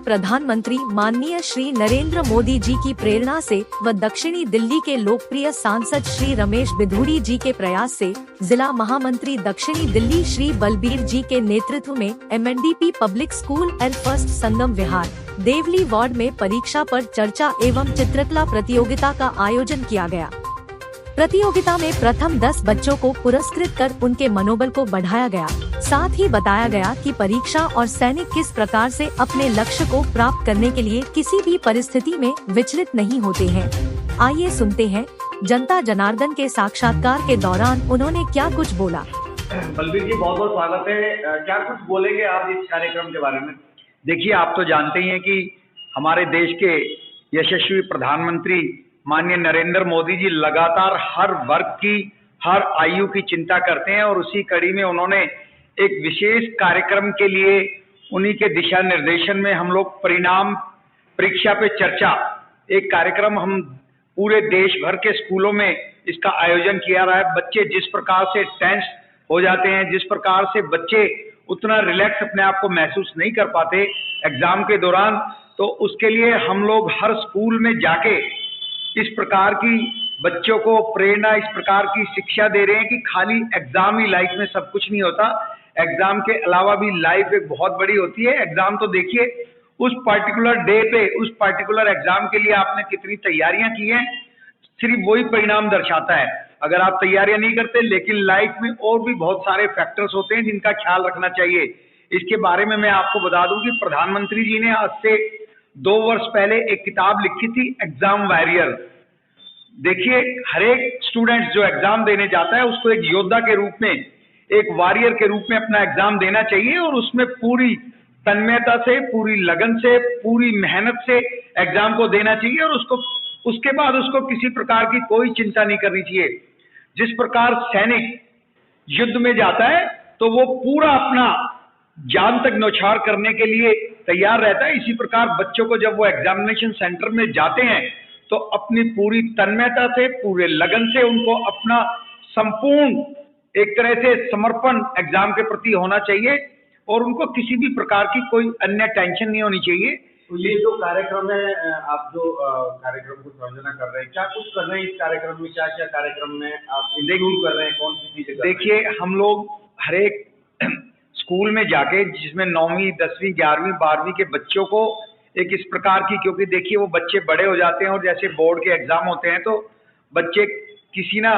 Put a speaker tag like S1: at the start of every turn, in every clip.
S1: प्रधानमंत्री माननीय श्री नरेंद्र मोदी जी की प्रेरणा से व दक्षिणी दिल्ली के लोकप्रिय सांसद श्री रमेश बिधूड़ी जी के प्रयास से जिला महामंत्री दक्षिणी दिल्ली श्री बलबीर जी के नेतृत्व में MNDP public school and first Sangam Vihar Devli ward में परीक्षा पर चर्चा एवं चित्रकला प्रतियोगिता का आयोजन किया गया। प्रतियोगिता में प्रथम 10 बच्चों को पुरस्कृत कर उनके मनोबल को बढ़ाया गया। साथ ही बताया गया कि परीक्षा और सैनिक किस प्रकार से अपने लक्ष्य को प्राप्त करने के लिए किसी भी परिस्थिति में विचलित नहीं होते हैं। आइए सुनते हैं जनता जनार्दन के साक्षात्कार के दौरान उन्होंने क्या कुछ बोला।
S2: बलबीर जी, बहुत बहुत स्वागत है। क्या कुछ बोलेंगे आप इस कार्यक्रम के बारे में?
S3: देखिए, आप तो जानते ही हैं कि हमारे देश के यशस्वी प्रधानमंत्री माननीय नरेंद्र मोदी जी लगातार हर वर्ग की, हर आयु की चिंता करते हैं और उसी कड़ी में उन्होंने एक विशेष कार्यक्रम के लिए उन्हीं के दिशा निर्देशन में हम लोग परिणाम परीक्षा पे चर्चा एक कार्यक्रम हम पूरे देश भर के स्कूलों में इसका आयोजन किया रहा है। बच्चे जिस प्रकार से टेंस हो जाते हैं, जिस प्रकार से बच्चे उतना रिलैक्स अपने आप को महसूस नहीं कर पाते एग्जाम के दौरान, तो उसके लिए हम लोग हर स्कूल में जाके इस प्रकार की बच्चों को प्रेरणा, इस प्रकार की शिक्षा दे रहे हैं कि खाली एग्जाम ही लाइफ में सब कुछ नहीं होता। एग्जाम के अलावा भी लाइफ एक बहुत बड़ी होती है। एग्जाम तो देखिए, उस पर्टिकुलर डे पे, उस पर्टिकुलर एग्जाम के लिए आपने कितनी तैयारियां की हैं, सिर्फ वही परिणाम दर्शाता है। अगर आप तैयारियां नहीं करते, लेकिन लाइफ में और भी बहुत सारे फैक्टर्स होते हैं जिनका ख्याल रखना चाहिए। इसके बारे में मैं आपको बता दूं कि प्रधानमंत्री जी ने आज से 2 वर्ष पहले एक किताब लिखी थी, एग्जाम वॉरियर। देखिए, हर एक स्टूडेंट जो एग्जाम देने जाता है उसको एक योद्धा के रूप में, एक वॉरियर के रूप में अपना एग्जाम देना चाहिए और उसमें पूरी तन्मयता से, पूरी लगन से, पूरी मेहनत से एग्जाम को देना चाहिए और उसके बाद उसको किसी प्रकार की कोई चिंता नहीं करनी चाहिए। जिस प्रकार सैनिक युद्ध में जाता है तो वो पूरा अपना जान तक न्यौछावर करने के लिए तैयार रहता है, इसी प्रकार बच्चों को जब वो एग्जामिनेशन सेंटर में जाते हैं तो अपनी पूरी तन्मयता से, पूरे लगन से उनको अपना संपूर्ण एक तरह से समर्पण एग्जाम के प्रति होना चाहिए और उनको किसी भी प्रकार की कोई अन्य टेंशन नहीं होनी चाहिए।
S2: तो ये जो कार्यक्रम है, आप जो कार्यक्रम को संयोजन कर रहे हैं, क्या कुछ कर रहे हैं इस कार्यक्रम में? क्या क्या कार्यक्रम में आप इंक्लूड कर रहे हैं? कौन सी चीजें?
S3: देखिए, हम लोग हर एक स्कूल में जाके, जिसमें 9वीं 10वीं 11वीं 12वीं के बच्चों को एक इस प्रकार की, क्योंकि देखिए वो बच्चे बड़े हो जाते हैं और जैसे बोर्ड के एग्जाम होते हैं तो बच्चे किसी ना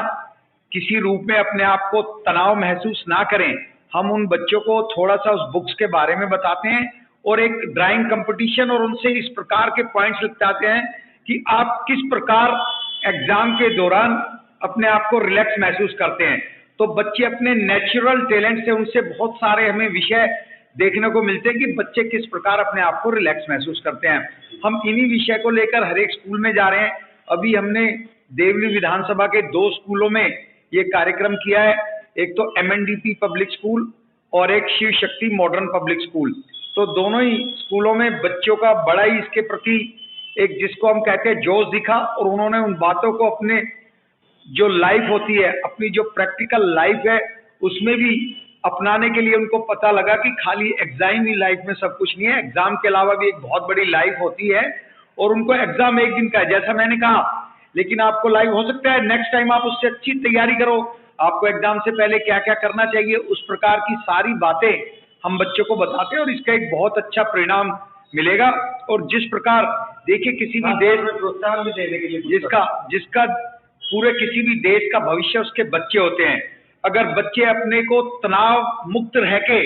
S3: किसी रूप में अपने आप को तनाव महसूस ना करें, हम उन बच्चों को थोड़ा सा उस बुक्स के बारे में बताते हैं और एक ड्राइंग कंपटीशन और उनसे इस प्रकार के पॉइंट्स लिखवाते हैं कि आप किस प्रकार एग्जाम के दौरान अपने आप को रिलैक्स महसूस करते हैं। तो बच्चे अपने नेचुरल टैलेंट से, उनसे बहुत सारे हमें विषय देखने को मिलते हैं कि बच्चे किस प्रकार अपने आप को रिलैक्स महसूस करते हैं। हम इन्हीं विषय को लेकर हर एक स्कूल में जा रहे हैं। अभी हमने देवली विधानसभा के 2 स्कूलों में ये कार्यक्रम किया है, एक तो MNDP पब्लिक स्कूल और एक Shiv Shakti modern public school. तो दोनों ही स्कूलों में बच्चों का बड़ा ही इसके प्रति एक, जिसको हम कहते हैं, जोश दिखा और उन्होंने उन बातों को अपने जो लाइफ होती है, अपनी जो प्रैक्टिकल लाइफ है, उसमें भी अपनाने के लिए उनको पता लगा कि खाली एग्जाम ही लाइफ में सब कुछ नहीं है, एग्जाम के अलावा भी एक बहुत बड़ी लाइफ होती है और उनको एग्जाम एक दिन का है, जैसा मैंने कहा, लेकिन आपको लाइफ हो सकता है नेक्स्ट टाइम आप उससे अच्छी तैयारी करो। आपको एग्जाम से पहले क्या क्या करना चाहिए, उस प्रकार की सारी बातें हम बच्चों को बताते हैं और इसका एक बहुत अच्छा परिणाम मिलेगा। और जिस प्रकार देखिए, किसी भी देश में
S2: प्रोत्साहन भी देने के लिए
S3: जिसका पूरे किसी भी देश का भविष्य उसके बच्चे होते हैं। अगर बच्चे अपने को तनाव मुक्त रह के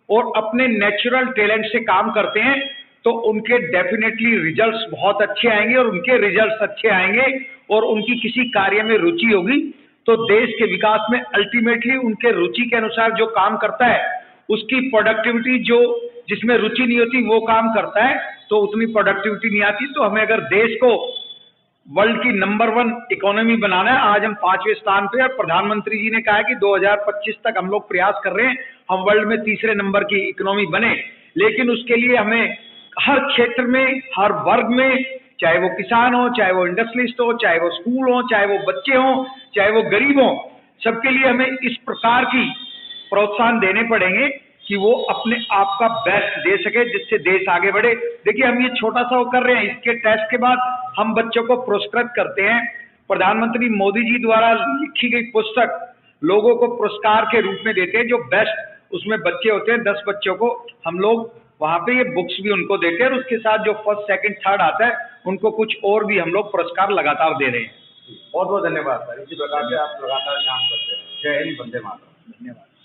S3: और अपने नेचुरल टैलेंट से काम करते हैं तो उनके डेफिनेटली रिजल्ट्स बहुत अच्छे आएंगे और उनके रिजल्ट्स अच्छे आएंगे और उनकी किसी कार्य में रुचि होगी तो देश के विकास में अल्टीमेटली उनके रुचि के अनुसार जो काम करता है उसकी प्रोडक्टिविटी, जो जिसमें रुचि नहीं होती वो काम करता है तो उतनी प्रोडक्टिविटी नहीं आती। तो हमें अगर देश को वर्ल्ड की नंबर 1 इकोनॉमी बनाना है, आज हम 5वें स्थान पे, और प्रधानमंत्री जी ने कहा है कि 2025 तक हम लोग प्रयास कर रहे हैं हम वर्ल्ड में 3रे नंबर की इकोनॉमी बने। लेकिन उसके लिए हमें हर क्षेत्र में, हर वर्ग में, चाहे वो किसान हो, चाहे वो इंडस्ट्रियलिस्ट हो, चाहे वो स्कूल हो, चाहे वो बच्चे हो, चाहे वो गरीब हो, सबके लिए हमें इस प्रकार की प्रोत्साहन देने पड़ेंगे कि वो अपने आप का बेस्ट दे सके, जिससे देश आगे बढ़े। देखिए, हम ये छोटा सा वो कर रहे हैं, इसके टेस्ट के बाद हम बच्चों को पुरस्कृत करते हैं। प्रधानमंत्री मोदी जी द्वारा लिखी गई पुस्तक लोगों को पुरस्कार के रूप में देते हैं, जो बेस्ट उसमें बच्चे होते हैं। 10 बच्चों को हम लोग वहां पे ये बुक्स भी उनको देते हैं, और उसके साथ जो फर्स्ट सेकंड थर्ड आता है उनको कुछ और भी हम लोग पुरस्कार लगातार दे रहे हैं।
S2: बहुत बहुत धन्यवाद सर, इसी प्रकार से आप लगातार काम करते हैं। जय हिंद, वंदे मातरम।
S3: धन्यवाद।